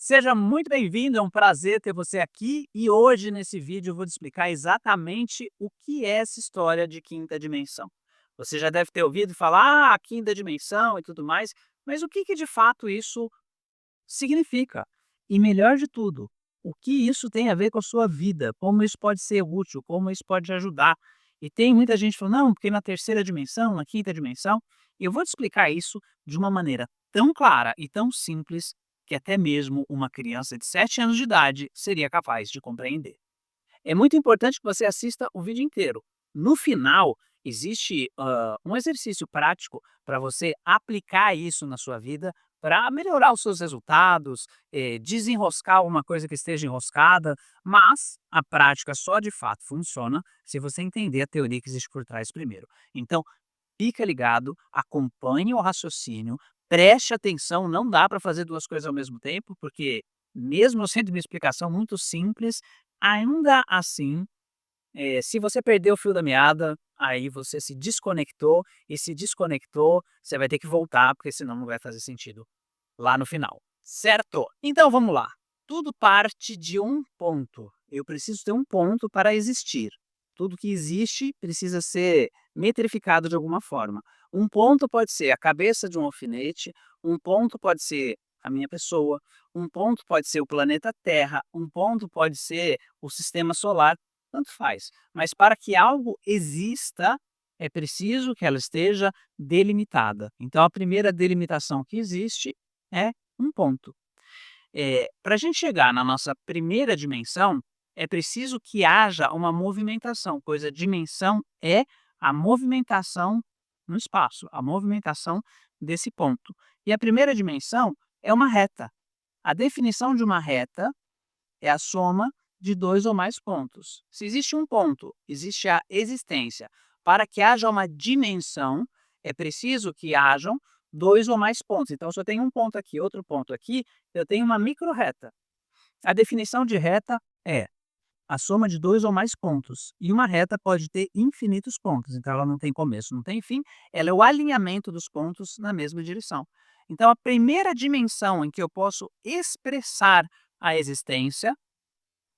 Seja muito bem-vindo, é um prazer ter você aqui e hoje nesse vídeo eu vou te explicar exatamente o que é essa história de quinta dimensão. Você já deve ter ouvido falar, quinta dimensão e tudo mais, mas o que que de fato isso significa? E melhor de tudo, o que isso tem a ver com a sua vida, como isso pode ser útil, como isso pode te ajudar. E tem muita gente falando, não, porque na terceira dimensão, na quinta dimensão, e eu vou te explicar isso de uma maneira tão clara e tão simples que até mesmo uma criança de 7 anos de idade seria capaz de compreender. É muito importante que você assista o vídeo inteiro. No final, existe um exercício prático para você aplicar isso na sua vida para melhorar os seus resultados, desenroscar alguma coisa que esteja enroscada, mas a prática só de fato funciona se você entender a teoria que existe por trás primeiro. Então, fica ligado, acompanhe o raciocínio, preste atenção, não dá para fazer duas coisas ao mesmo tempo, porque mesmo sendo uma explicação muito simples, ainda assim, se você perdeu o fio da meada, aí você se desconectou, e se desconectou, você vai ter que voltar, porque senão não vai fazer sentido lá no final, certo? Então vamos lá. Tudo parte de um ponto. Eu preciso ter um ponto para existir. Tudo que existe precisa ser metrificado de alguma forma. Um ponto pode ser a cabeça de um alfinete, um ponto pode ser a minha pessoa, um ponto pode ser o planeta Terra, um ponto pode ser o sistema solar, tanto faz. Mas para que algo exista, é preciso que ela esteja delimitada. Então a primeira delimitação que existe é um ponto. Para a gente chegar na nossa primeira dimensão, é preciso que haja uma movimentação, pois a dimensão é a movimentação no espaço, a movimentação desse ponto. E a primeira dimensão é uma reta. A definição de uma reta é a soma de dois ou mais pontos. Se existe um ponto, existe a existência. Para que haja uma dimensão, é preciso que hajam dois ou mais pontos. Então, se eu tenho um ponto aqui, outro ponto aqui, eu tenho uma microrreta. A definição de reta é a soma de dois ou mais pontos. E uma reta pode ter infinitos pontos, então ela não tem começo, não tem fim, ela é o alinhamento dos pontos na mesma direção. Então, a primeira dimensão em que eu posso expressar a existência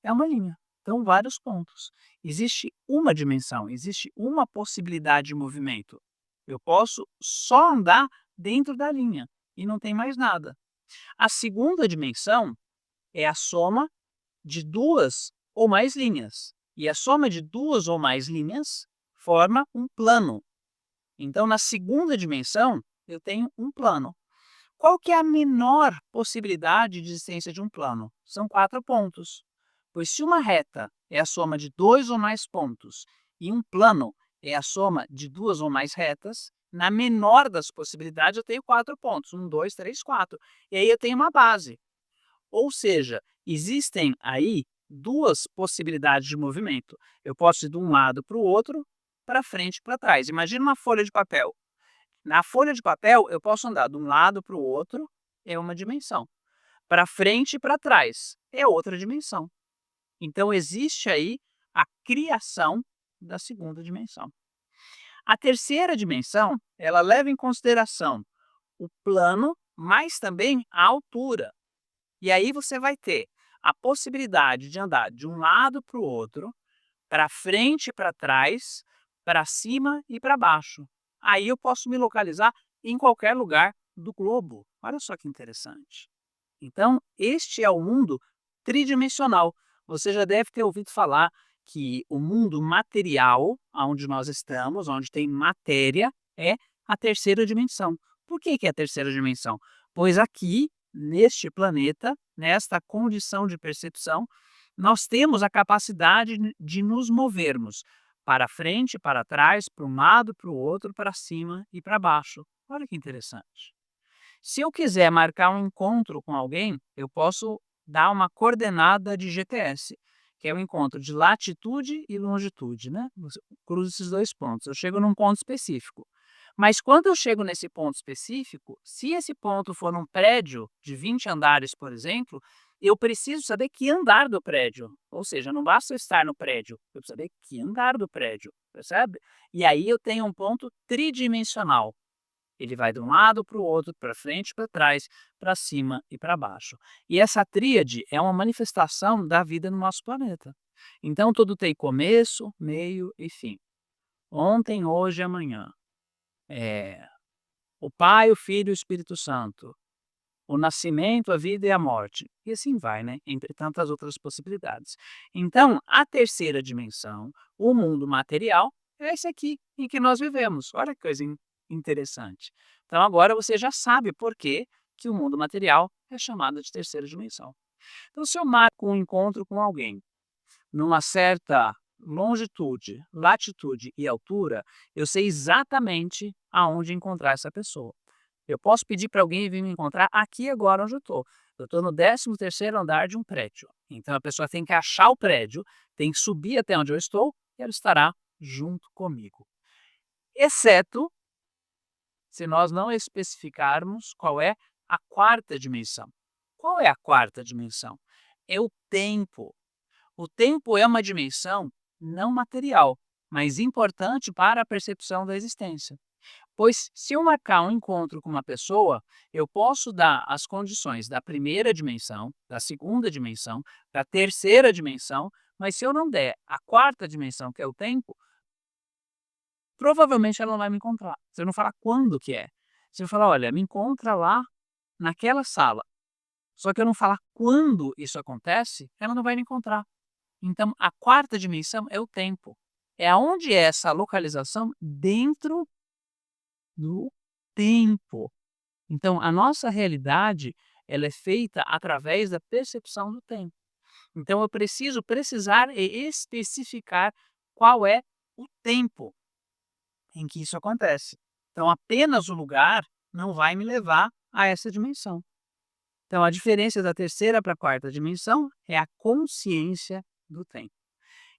é uma linha. Então, vários pontos. Existe uma dimensão, existe uma possibilidade de movimento. Eu posso só andar dentro da linha e não tem mais nada. A segunda dimensão é a soma de duas ou mais linhas. E a soma de duas ou mais linhas forma um plano. Então, na segunda dimensão, eu tenho um plano. Qual que é a menor possibilidade de existência de um plano? São 4 pontos. Pois se uma reta é a soma de dois ou mais pontos e um plano é a soma de duas ou mais retas, na menor das possibilidades eu tenho 4 pontos. 1, 2, 3, 4. E aí eu tenho uma base. Ou seja, existem aí duas possibilidades de movimento. Eu posso ir de um lado para o outro, para frente e para trás. Imagina uma folha de papel. Na folha de papel, eu posso andar de um lado para o outro, é uma dimensão. Para frente e para trás, é outra dimensão. Então, existe aí a criação da segunda dimensão. A terceira dimensão, ela leva em consideração o plano, mas também a altura. E aí você vai ter a possibilidade de andar de um lado para o outro, para frente e para trás, para cima e para baixo. Aí eu posso me localizar em qualquer lugar do globo. Olha só que interessante. Então, este é o mundo tridimensional. Você já deve ter ouvido falar que o mundo material, onde nós estamos, onde tem matéria, é a terceira dimensão. Por que que é a terceira dimensão? Pois aqui, neste planeta, nesta condição de percepção, nós temos a capacidade de nos movermos para frente, para trás, para um lado, para o outro, para cima e para baixo. Olha que interessante. Se eu quiser marcar um encontro com alguém, eu posso dar uma coordenada de GPS, que é o encontro de latitude e longitude, né? Você cruza esses dois pontos, eu chego num ponto específico. Mas quando eu chego nesse ponto específico, se esse ponto for um prédio de 20 andares, por exemplo, eu preciso saber que andar do prédio. Ou seja, não basta eu estar no prédio, eu preciso saber que andar do prédio, percebe? E aí eu tenho um ponto tridimensional. Ele vai de um lado para o outro, para frente, para trás, para cima e para baixo. E essa tríade é uma manifestação da vida no nosso planeta. Então tudo tem começo, meio e fim. Ontem, hoje e amanhã. É, o Pai, o Filho e o Espírito Santo. O nascimento, a vida e a morte. E assim vai, né? Entre tantas outras possibilidades. Então, a terceira dimensão, o mundo material, é esse aqui em que nós vivemos. Olha que coisa interessante. Então, agora você já sabe por que que o mundo material é chamado de terceira dimensão. Então, se eu marco um encontro com alguém numa certa longitude, latitude e altura, eu sei exatamente aonde encontrar essa pessoa. Eu posso pedir para alguém vir me encontrar aqui agora onde eu estou. Eu estou no 13º andar de um prédio. Então a pessoa tem que achar o prédio, tem que subir até onde eu estou e ela estará junto comigo. Exceto se nós não especificarmos qual é a quarta dimensão. Qual é a quarta dimensão? É o tempo. O tempo é uma dimensão não material, mas importante para a percepção da existência. Pois, se eu marcar um encontro com uma pessoa, eu posso dar as condições da primeira dimensão, da segunda dimensão, da terceira dimensão, mas se eu não der a quarta dimensão, que é o tempo, provavelmente ela não vai me encontrar. Se eu não falar quando que é. Se eu falar, olha, me encontra lá naquela sala, só que eu não falar quando isso acontece, ela não vai me encontrar. Então, a quarta dimensão é o tempo. É aonde é essa localização dentro do tempo. Então, a nossa realidade ela é feita através da percepção do tempo. Então, eu preciso precisar e especificar qual é o tempo em que isso acontece. Então, apenas o lugar não vai me levar a essa dimensão. Então, a diferença da terceira para a quarta dimensão é a consciência do tempo.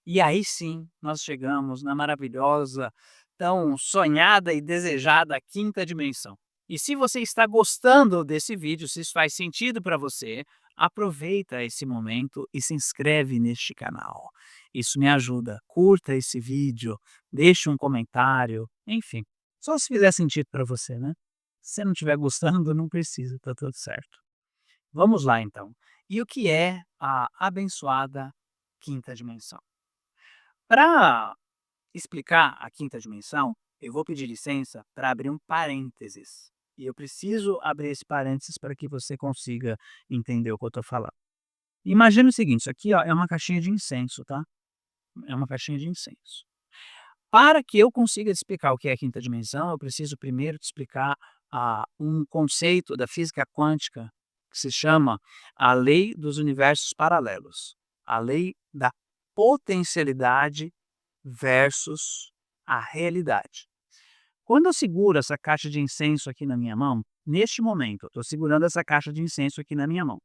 E aí sim, nós chegamos na maravilhosa, tão sonhada e desejada quinta dimensão. E se você está gostando desse vídeo, se isso faz sentido para você, aproveita esse momento e se inscreve neste canal. Isso me ajuda. Curta esse vídeo, deixe um comentário, enfim. Só se fizer sentido para você, né? Se você não estiver gostando, não precisa, tá tudo certo. Vamos lá então. E o que é a abençoada quinta dimensão? Para explicar a quinta dimensão, eu vou pedir licença para abrir um parênteses. E eu preciso abrir esse parênteses para que você consiga entender o que eu estou falando. Imagina o seguinte, isso aqui ó, é uma caixinha de incenso, tá? É uma caixinha de incenso. Para que eu consiga te explicar o que é a quinta dimensão, eu preciso primeiro te explicar um conceito da física quântica que se chama a lei dos universos paralelos, a lei da potencialidade versus a realidade. Quando eu seguro essa caixa de incenso aqui na minha mão, neste momento, eu estou segurando essa caixa de incenso aqui na minha mão.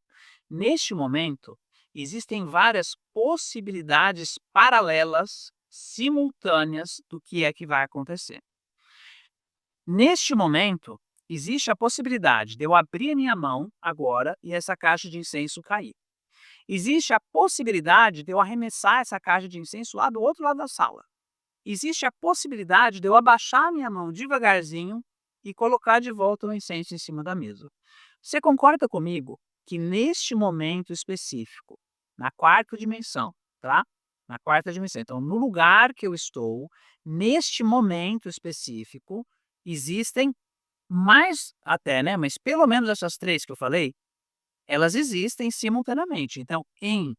Neste momento, existem várias possibilidades paralelas, simultâneas do que é que vai acontecer. Neste momento, existe a possibilidade de eu abrir a minha mão agora e essa caixa de incenso cair. Existe a possibilidade de eu arremessar essa caixa de incenso lá do outro lado da sala. Existe a possibilidade de eu abaixar a minha mão devagarzinho e colocar de volta o incenso em cima da mesa. Você concorda comigo que neste momento específico, na quarta dimensão, tá? Na quarta dimensão. Então, no lugar que eu estou, neste momento específico, existem mais até, né? Mas pelo menos essas três que eu falei, elas existem simultaneamente. Então, em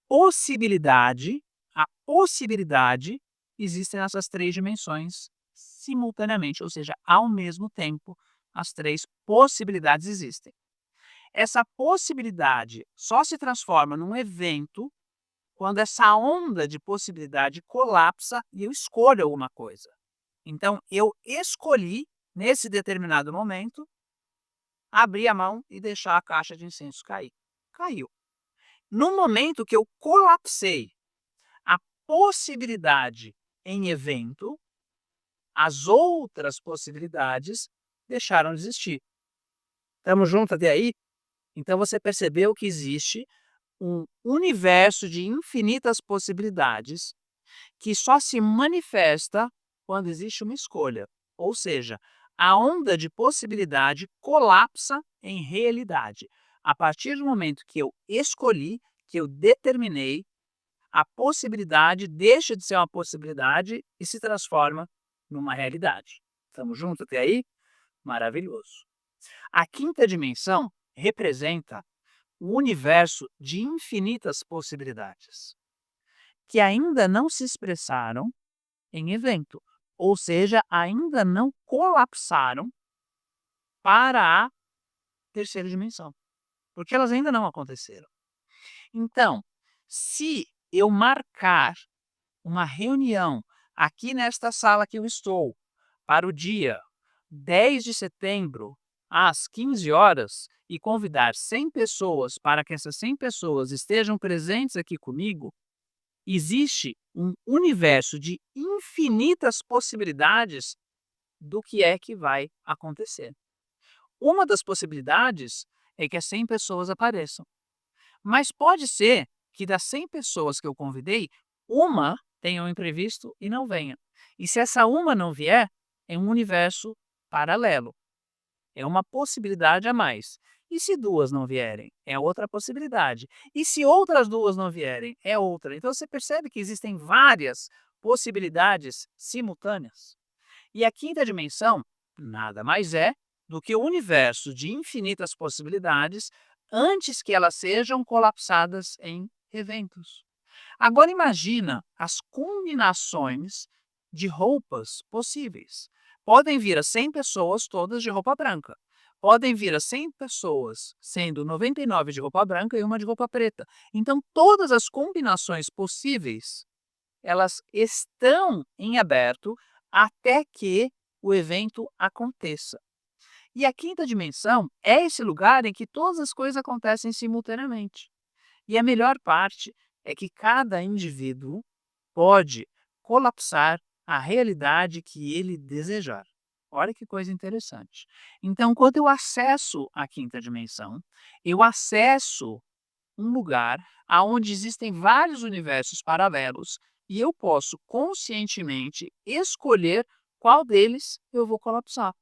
possibilidade, a possibilidade, existem essas três dimensões simultaneamente, ou seja, ao mesmo tempo, as três possibilidades existem. Essa possibilidade só se transforma num evento quando essa onda de possibilidade colapsa e eu escolho alguma coisa. Então, eu escolhi, nesse determinado momento, abrir a mão e deixar a caixa de incenso cair. Caiu. No momento que eu colapsei a possibilidade em evento, as outras possibilidades deixaram de existir. Estamos juntos até aí? Então você percebeu que existe um universo de infinitas possibilidades que só se manifesta quando existe uma escolha. Ou seja, a onda de possibilidade colapsa em realidade. A partir do momento que eu escolhi, que eu determinei, a possibilidade deixa de ser uma possibilidade e se transforma numa realidade. Estamos juntos até aí? Maravilhoso. A quinta dimensão representa o universo de infinitas possibilidades, que ainda não se expressaram em evento, ou seja, ainda não colapsaram para a terceira dimensão, porque elas ainda não aconteceram. Então, se eu marcar uma reunião aqui nesta sala que eu estou para o dia 10 de setembro, às 15 horas, e convidar 100 pessoas para que essas 100 pessoas estejam presentes aqui comigo, existe um universo de infinitas possibilidades do que é que vai acontecer. Uma das possibilidades é que as 100 pessoas apareçam. Mas pode ser que das 100 pessoas que eu convidei, uma tenha um imprevisto e não venha. E se essa uma não vier, é um universo paralelo. É uma possibilidade a mais. E se duas não vierem, é outra possibilidade. E se outras duas não vierem, é outra. Então você percebe que existem várias possibilidades simultâneas. E a quinta dimensão nada mais é do que o universo de infinitas possibilidades antes que elas sejam colapsadas em eventos. Agora imagina as combinações de roupas possíveis. Podem vir a 100 pessoas todas de roupa branca. Podem vir a 100 pessoas, sendo 99 de roupa branca e uma de roupa preta. Então, todas as combinações possíveis, elas estão em aberto até que o evento aconteça. E a quinta dimensão é esse lugar em que todas as coisas acontecem simultaneamente. E a melhor parte é que cada indivíduo pode colapsar a realidade que ele desejar. Olha que coisa interessante. Então, quando eu acesso a quinta dimensão, eu acesso um lugar onde existem vários universos paralelos e eu posso conscientemente escolher qual deles eu vou colapsar.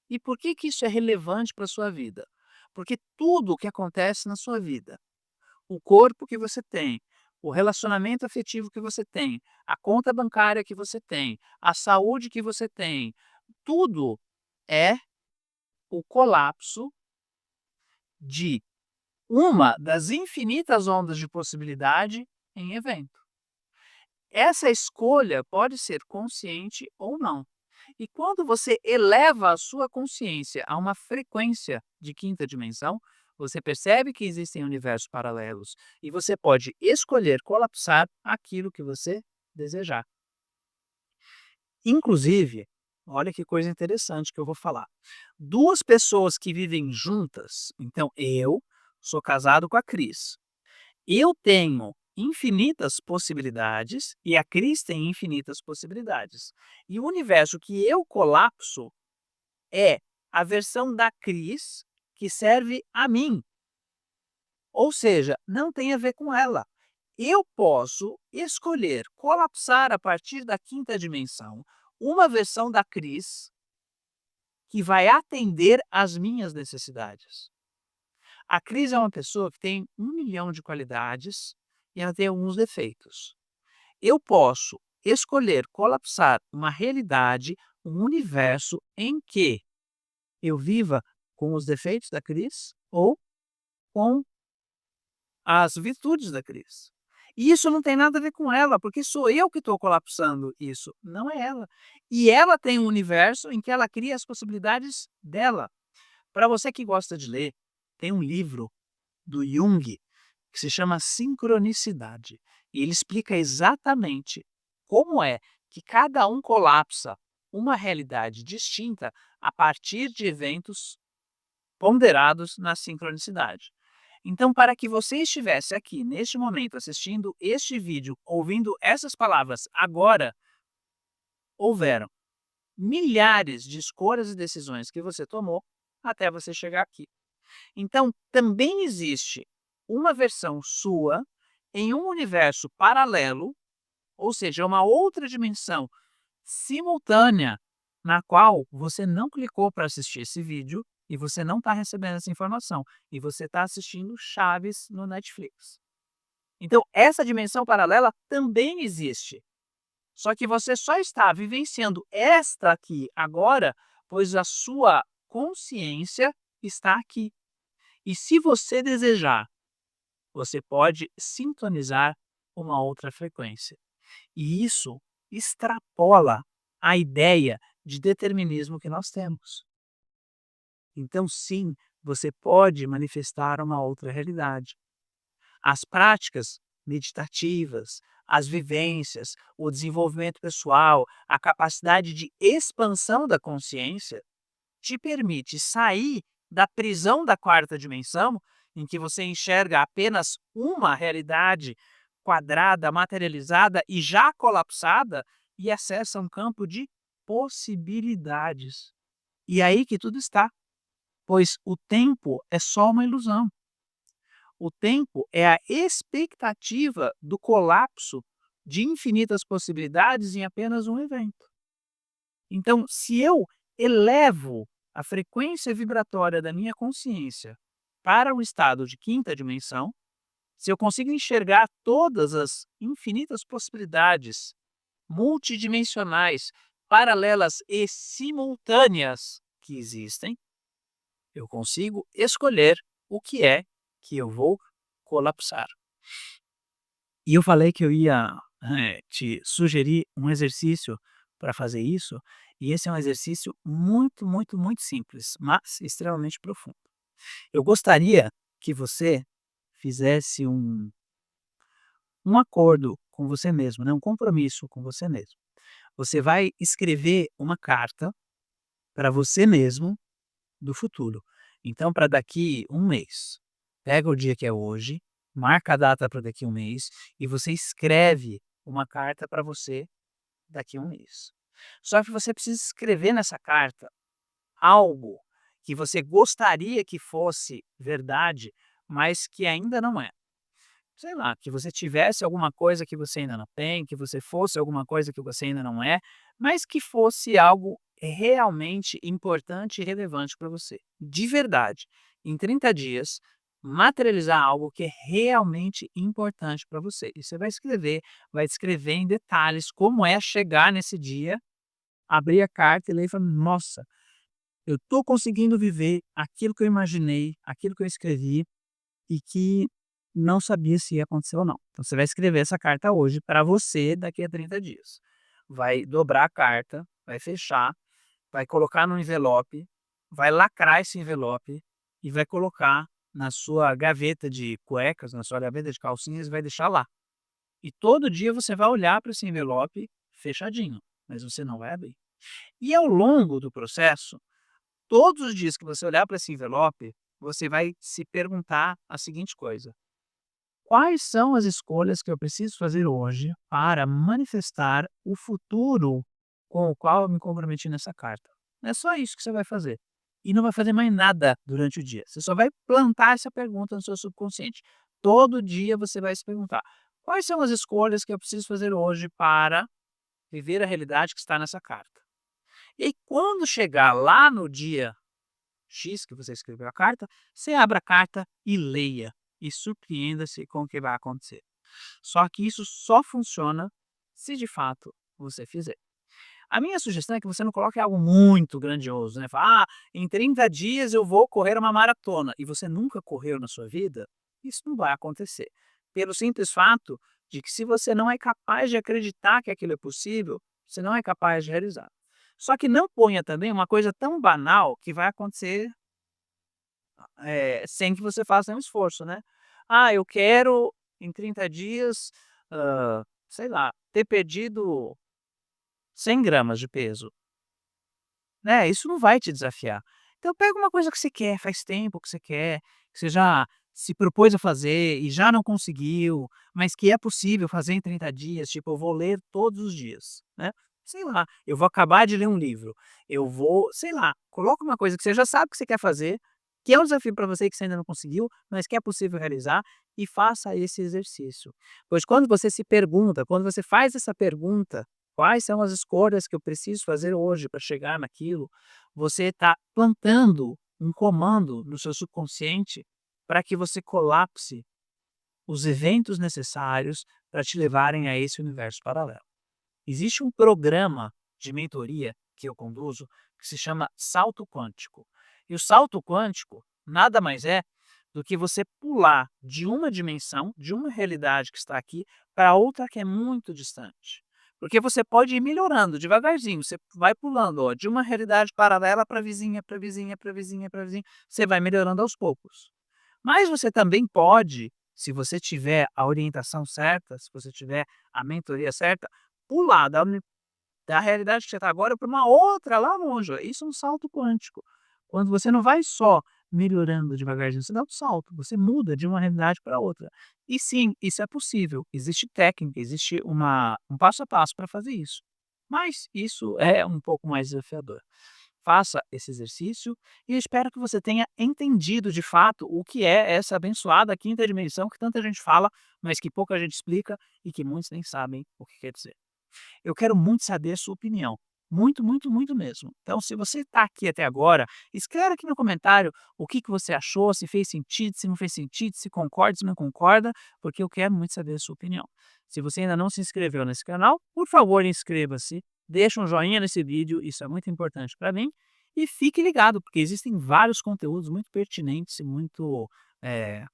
E por que isso é relevante para a sua vida? Porque tudo o que acontece na sua vida, o corpo que você tem, o relacionamento afetivo que você tem, a conta bancária que você tem, a saúde que você tem, tudo é o colapso de uma das infinitas ondas de possibilidade em evento. Essa escolha pode ser consciente ou não. E quando você eleva a sua consciência a uma frequência de quinta dimensão, você percebe que existem universos paralelos e você pode escolher colapsar aquilo que você desejar. Inclusive, olha que coisa interessante que eu vou falar. Duas pessoas que vivem juntas, então eu sou casado com a Cris. Eu tenho infinitas possibilidades e a Cris tem infinitas possibilidades. E o universo que eu colapso é a versão da Cris que serve a mim. Ou seja, não tem a ver com ela. Eu posso escolher colapsar a partir da quinta dimensão uma versão da Cris que vai atender às minhas necessidades. A Cris é uma pessoa que tem 1 milhão de qualidades e ela tem alguns defeitos. Eu posso escolher colapsar uma realidade, um universo em que eu viva com os defeitos da Cris ou com as virtudes da Cris. E isso não tem nada a ver com ela, porque sou eu que estou colapsando isso, não é ela. E ela tem um universo em que ela cria as possibilidades dela. Para você que gosta de ler, tem um livro do Jung que se chama Sincronicidade. E ele explica exatamente como é que cada um colapsa uma realidade distinta a partir de eventos ponderados na sincronicidade. Então, para que você estivesse aqui neste momento assistindo este vídeo, ouvindo essas palavras agora, houveram milhares de escolhas e decisões que você tomou até você chegar aqui. Então, também existe uma versão sua em um universo paralelo, ou seja, uma outra dimensão simultânea na qual você não clicou para assistir esse vídeo e você não está recebendo essa informação, e você está assistindo Chaves no Netflix. Então, essa dimensão paralela também existe. Só que você só está vivenciando esta aqui agora, pois a sua consciência está aqui. E se você desejar, você pode sintonizar uma outra frequência. E isso extrapola a ideia de determinismo que nós temos. Então, sim, você pode manifestar uma outra realidade. As práticas meditativas, as vivências, o desenvolvimento pessoal, a capacidade de expansão da consciência te permite sair da prisão da quarta dimensão, em que você enxerga apenas uma realidade quadrada, materializada e já colapsada, e acessa um campo de possibilidades. E aí que tudo está, pois o tempo é só uma ilusão. O tempo é a expectativa do colapso de infinitas possibilidades em apenas um evento. Então, se eu elevo a frequência vibratória da minha consciência para o estado de quinta dimensão, se eu consigo enxergar todas as infinitas possibilidades multidimensionais, paralelas e simultâneas que existem, eu consigo escolher o que é que eu vou colapsar. E eu falei que eu ia te sugerir um exercício para fazer isso, e esse é um exercício muito, muito, muito simples, mas extremamente profundo. Eu gostaria que você fizesse um acordo com você mesmo, né? Um compromisso com você mesmo. Você vai escrever uma carta para você mesmo do futuro. Então, para daqui um mês, pega o dia que é hoje, marca a data para daqui um mês e você escreve uma carta para você daqui um mês. Só que você precisa escrever nessa carta algo que você gostaria que fosse verdade, mas que ainda não é. Sei lá, que você tivesse alguma coisa que você ainda não tem, que você fosse alguma coisa que você ainda não é, mas que fosse algo realmente importante e relevante para você. De verdade, em 30 dias, materializar algo que é realmente importante para você. E você vai escrever em detalhes como é chegar nesse dia, abrir a carta e ler e falar, nossa, eu estou conseguindo viver aquilo que eu imaginei, aquilo que eu escrevi, e que não sabia se ia acontecer ou não. Então você vai escrever essa carta hoje para você daqui a 30 dias. Vai dobrar a carta, vai fechar, vai colocar no envelope, vai lacrar esse envelope e vai colocar na sua gaveta de cuecas, na sua gaveta de calcinhas e vai deixar lá. E todo dia você vai olhar para esse envelope fechadinho, mas você não vai abrir. E ao longo do processo, todos os dias que você olhar para esse envelope, você vai se perguntar a seguinte coisa: quais são as escolhas que eu preciso fazer hoje para manifestar o futuro com o qual eu me comprometi nessa carta? É só isso que você vai fazer. E não vai fazer mais nada durante o dia. Você só vai plantar essa pergunta no seu subconsciente. Todo dia você vai se perguntar: quais são as escolhas que eu preciso fazer hoje para viver a realidade que está nessa carta? E quando chegar lá no dia X que você escreveu a carta, você abra a carta e leia. E surpreenda-se com o que vai acontecer. Só que isso só funciona se de fato você fizer. A minha sugestão é que você não coloque algo muito grandioso, né? Fala, em 30 dias eu vou correr uma maratona e você nunca correu na sua vida, isso não vai acontecer. Pelo simples fato de que se você não é capaz de acreditar que aquilo é possível, você não é capaz de realizar. Só que não ponha também uma coisa tão banal que vai acontecer sem que você faça nenhum esforço, né. Ah, eu quero em 30 dias, sei lá, ter perdido 100 gramas de peso, né, isso não vai te desafiar. Então pega uma coisa que você quer, faz tempo que você quer, que você já se propôs a fazer e já não conseguiu, mas que é possível fazer em 30 dias, tipo, eu vou ler todos os dias, né. Sei lá, eu vou acabar de ler um livro, eu vou sei lá, coloca uma coisa que você já sabe que você quer fazer, que é um desafio para você que você ainda não conseguiu, mas que é possível realizar, e faça esse exercício. Pois quando você se pergunta, quando você faz essa pergunta Quais são as escolhas que eu preciso fazer hoje para chegar naquilo? Você está plantando um comando no seu subconsciente para que você colapse os eventos necessários para te levarem a esse universo paralelo. Existe um programa de mentoria que eu conduzo que se chama salto quântico. E o salto quântico nada mais é do que você pular de uma dimensão, de uma realidade que está aqui, para outra que é muito distante. Porque você pode ir melhorando devagarzinho, você vai pulando ó, de uma realidade paralela para vizinha, para vizinha, para vizinha, para vizinha, você vai melhorando aos poucos. Mas você também pode, se você tiver a orientação certa, se você tiver a mentoria certa, pular da realidade que você está agora para uma outra lá longe. Isso é um salto quântico. Quando você não vai só melhorando devagarzinho, você dá um salto, você muda de uma realidade para outra. E sim, isso é possível. Existe técnica, existe um passo a passo para fazer isso. Mas isso é um pouco mais desafiador. Faça esse exercício e eu espero que você tenha entendido de fato o que é essa abençoada quinta dimensão que tanta gente fala, mas que pouca gente explica e que muitos nem sabem o que quer dizer. Eu quero muito saber a sua opinião. Muito, muito, muito mesmo. Então, se você está aqui até agora, escreve aqui no comentário o que você achou, se fez sentido, se não fez sentido, se concorda, se não concorda, porque eu quero muito saber a sua opinião. Se você ainda não se inscreveu nesse canal, por favor, inscreva-se, deixa um joinha nesse vídeo, isso é muito importante para mim, e fique ligado, porque existem vários conteúdos muito pertinentes e muito eh,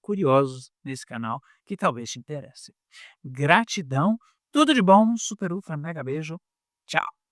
curiosos nesse canal que talvez te interesse. Gratidão, tudo de bom, super ultra mega beijo, tchau.